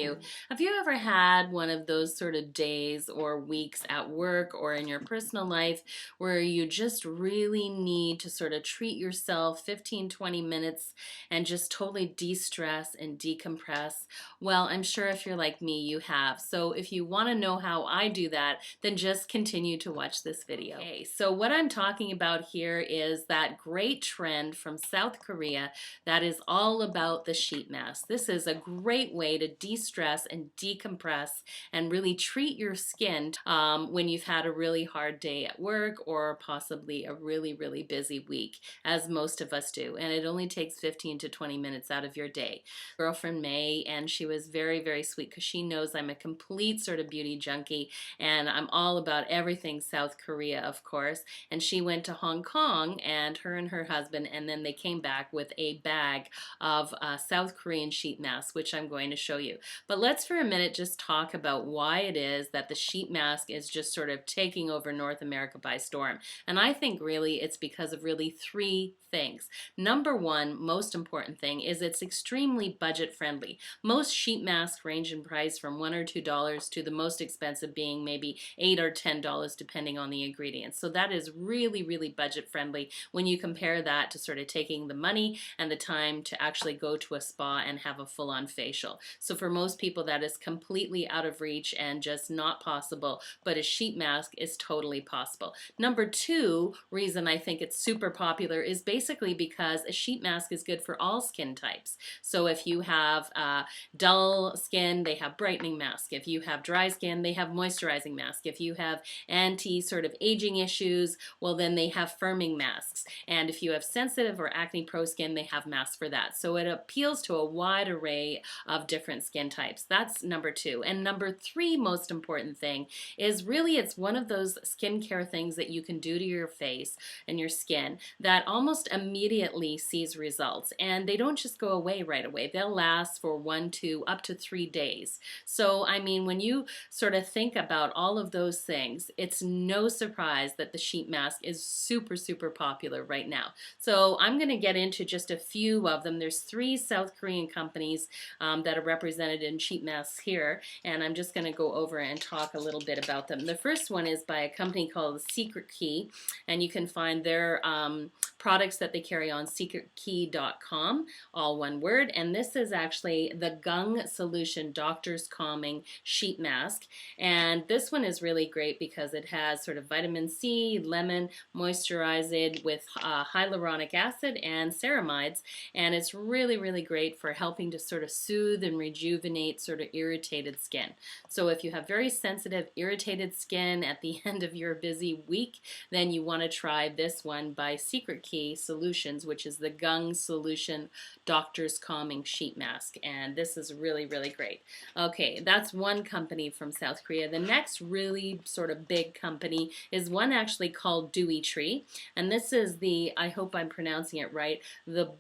you. Have you ever had one of those sort of days or weeks at work or in your personal life where you just really need to sort of treat yourself 15, 20 minutes and just totally de-stress and decompress? Well, I'm sure if you're like me, you have. So if you want to know how I do that, then just continue to watch this video. Okay, so what I'm talking about here is that great trend from South Korea that is all about the sheet mask. This is a great way to de-stress and decompress and really treat your skin when you've had a really hard day at work or possibly a really, really busy week, as most of us do. And it only takes 15 to 20 minutes out of your day. Girlfriend May, and she was very, very sweet because she knows I'm a complete sort of beauty junkie and I'm all about everything South Korea, of course. And she went to Hong Kong, and her husband, and then they came back with a bag of South Korean sheet masks, which I'm going to show you. But let's for a minute just talk about why it is that the sheet mask is just sort of taking over North America by storm. And I think really it's because of really three things. Number one, most important thing, is it's extremely budget friendly. Most sheet masks range in price from $1 or $2 to the most expensive being maybe $8 or $10 depending on the ingredients. So that is really, really budget friendly when you compare that to sort of taking the money and the time to actually go to a spa and have a full-on facial. So for most people that is completely out of reach and just not possible, but a sheet mask is totally possible. Number two reason I think it's super popular is basically because a sheet mask is good for all skin types. So if you have dull skin, they have brightening mask. If you have dry skin, they have moisturizing mask. If you have anti sort of aging issues, well then they have firming masks. And if you have sensitive or acne prone skin, they have masks for that. So it appeals to a wide array of different skin types. That's number two. And number three most important thing is really it's one of those skincare things that you can do to your face and your skin that almost immediately sees results. And they don't just go away right away. They'll last for 1 to up to 3 days. So I mean, when you sort of think about all of those things, it's no surprise that the sheet mask is super, super popular right now. So I'm going to get into just a few of them. There's 3 South Korean companies that are represented in sheet masks here, and I'm just going to go over and talk a little bit about them. The first one is by a company called Secret Key, and you can find their products that they carry on secretkey.com, all one word. And this is actually the Gung Solution Doctor's Calming Sheet Mask. And this one is really great because it has sort of vitamin C, lemon, moisturized with hyaluronic acid and ceramides. And it's really, really great for helping to sort of soothe and rejuvenate sort of irritated skin. So if you have very sensitive, irritated skin at the end of your busy week, then you want to try this one by Secret Key Solutions, which is the Gung Solution Doctor's Calming Sheet Mask. And this is really, really great. Okay, that's one company from South Korea. The next really sort of big company is one actually called Dewy Tree. And this is the, I hope I'm pronouncing it right, the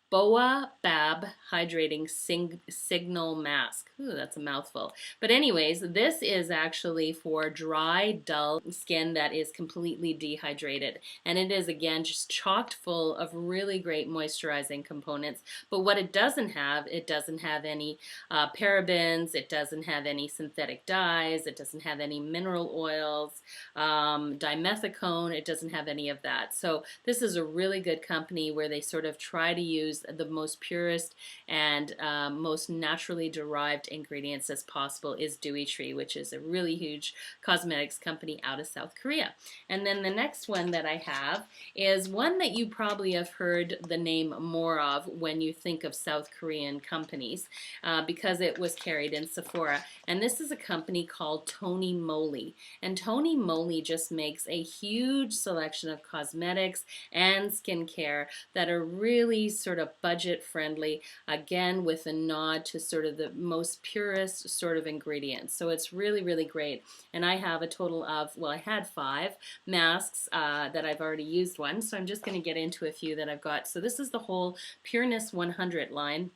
Boa Bab Hydrating Signal Mask. Ooh, that's a mouthful. But anyways, this is actually for dry, dull skin that is completely dehydrated. And it is, again, just chocked full of really great moisturizing components. But what it doesn't have any parabens, it doesn't have any synthetic dyes, it doesn't have any mineral oils, dimethicone, it doesn't have any of that. So this is a really good company where they sort of try to use the most purest and most naturally derived ingredients as possible is Dewy Tree, which is a really huge cosmetics company out of South Korea. And then the next one that I have is one that you probably have heard the name more of when you think of South Korean companies because it was carried in Sephora. And this is a company called Tony Moly. And Tony Moly just makes a huge selection of cosmetics and skincare that are really sort of budget friendly, again with a nod to sort of the most purest sort of ingredients. So it's really, really great. And I have a total of, well, I had 5 masks that I've already used one, so I'm just going to get into a few that I've got. So this is the whole Pureness 100 line.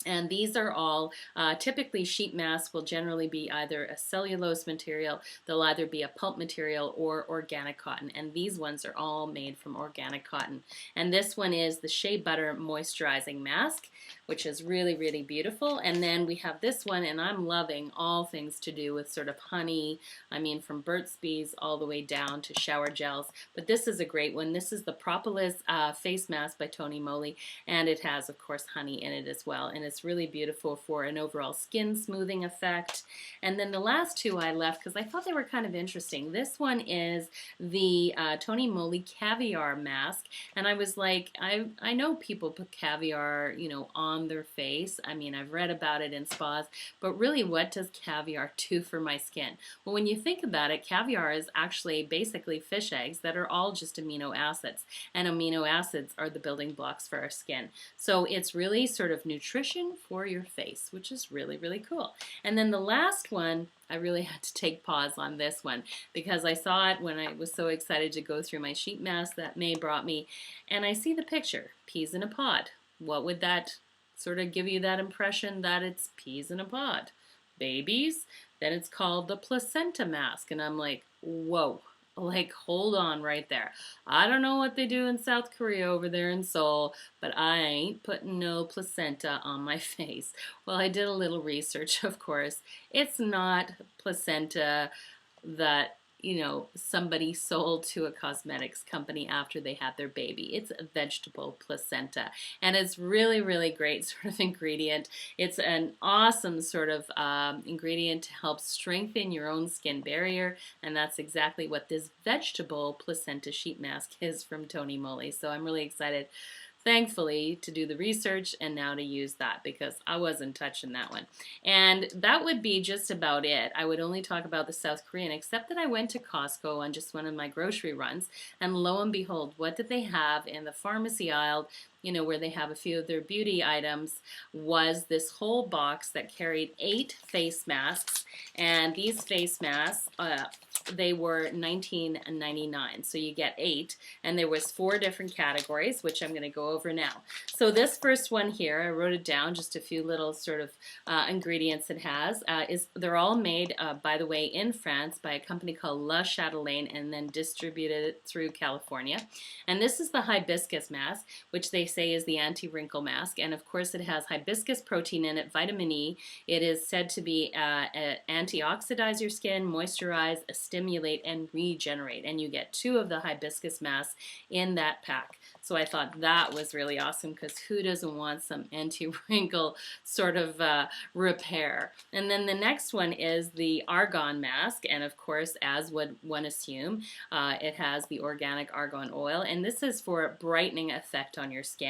And these are all typically sheet masks will generally be either a cellulose material, they'll either be a pulp material or organic cotton. And these ones are all made from organic cotton. And this one is the Shea Butter Moisturizing Mask, which is really, really beautiful. And then we have this one, and I'm loving all things to do with sort of honey. I mean, from Burt's Bees all the way down to shower gels. But this is a great one. This is the Propolis Face Mask by Tony Moly, and it has, of course, honey in it as well. And it's really beautiful for an overall skin smoothing effect. And then the last two I left because I thought they were kind of interesting. This one is the Tony Moly Caviar Mask, and I was like, I know people put caviar, you know, on their face. I mean, I've read about it in spas, but really, what does caviar do for my skin? Well, when you think about it, caviar is actually basically fish eggs that are all just amino acids, and amino acids are the building blocks for our skin. So it's really sort of nutrition for your face, which is really, really cool. And then the last one, I really had to take pause on this one because I saw it when I was so excited to go through my sheet mask that May brought me, and I see the picture, peas in a pod. What would that sort of give you that impression that it's peas in a pod? Babies? Then it's called the placenta mask, and I'm like, whoa. Like, hold on right there. I don't know what they do in South Korea over there in Seoul, but I ain't putting no placenta on my face. Well, I did a little research, of course. It's not placenta that, you know, somebody sold to a cosmetics company after they had their baby. It's a vegetable placenta, and it's really, really great sort of ingredient. It's an awesome sort of ingredient to help strengthen your own skin barrier, and that's exactly what this vegetable placenta sheet mask is from Tony Moly. So I'm really excited, thankfully, to do the research and now to use that because I wasn't touching that one. And that would be just about it. I would only talk about the South Korean, except that I went to Costco on just one of my grocery runs, and lo and behold, what did they have in the pharmacy aisle, you know, where they have a few of their beauty items, was this whole box that carried 8 face masks. And these face masks, they were $19.99. So you get 8, and there was 4 different categories, which I'm going to go over now. So this first one here, I wrote it down, just a few little sort of ingredients it has. They're all made, by the way, in France by a company called La Chatelaine, and then distributed through California. And this is the hibiscus mask, which they say is the anti-wrinkle mask, and of course it has hibiscus protein in it, vitamin E. It is said to be antioxidize your skin, moisturize, stimulate, and regenerate, and you get 2 of the hibiscus masks in that pack. So I thought that was really awesome because who doesn't want some anti-wrinkle sort of repair? And then the next one is the argan mask, and of course, as would one assume, it has the organic argan oil, and this is for a brightening effect on your skin,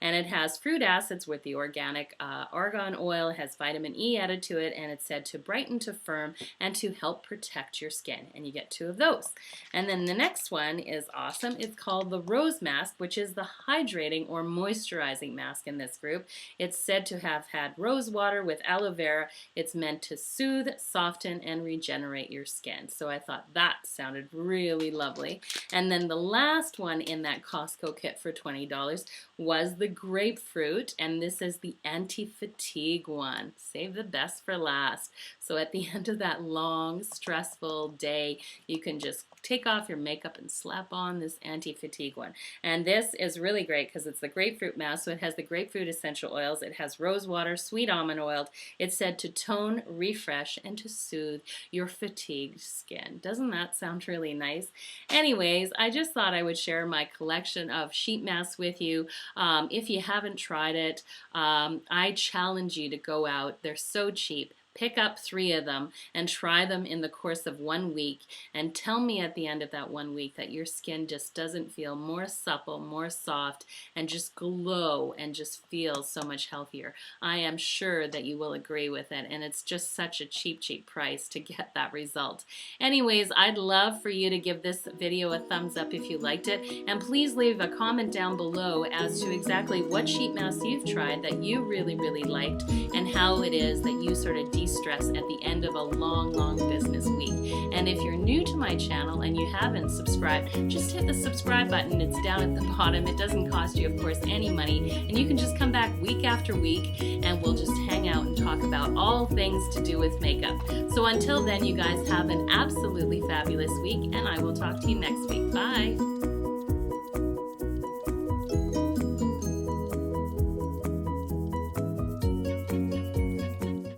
and it has fruit acids with the organic argan oil. It has vitamin E added to it, and it's said to brighten, to firm, and to help protect your skin, and you get 2 of those. And then the next one is awesome. It's called the rose mask, which is the hydrating or moisturizing mask in this group. It's said to have had rose water with aloe vera. It's meant to soothe, soften, and regenerate your skin. So I thought that sounded really lovely. And then the last one in that Costco kit for $20 was the grapefruit, and this is the anti-fatigue one. Save the best for last. So at the end of that long, stressful day, you can just take off your makeup and slap on this anti-fatigue one. And this is really great because it's the grapefruit mask, so it has the grapefruit essential oils, it has rose water, sweet almond oil. It's said to tone, refresh, and to soothe your fatigued skin. Doesn't that sound really nice? Anyways, I just thought I would share my collection of sheet masks with you. If you haven't tried it, I challenge you to go out. They're so cheap. Pick up 3 of them and try them in the course of 1 week, and tell me at the end of that 1 week that your skin just doesn't feel more supple, more soft, and just glow and just feel so much healthier. I am sure that you will agree with it, and it's just such a cheap, cheap price to get that result. Anyways, I'd love for you to give this video a thumbs up if you liked it, and please leave a comment down below as to exactly what sheet mask you've tried that you really, really liked, and how it is that you sort of de-stress at the end of a long business week. And if you're new to my channel and you haven't subscribed, just hit the subscribe button. It's down at the bottom. It doesn't cost you, of course, any money. And you can just come back week after week and we'll just hang out and talk about all things to do with makeup. So until then, you guys have an absolutely fabulous week, and I will talk to you next week. Bye.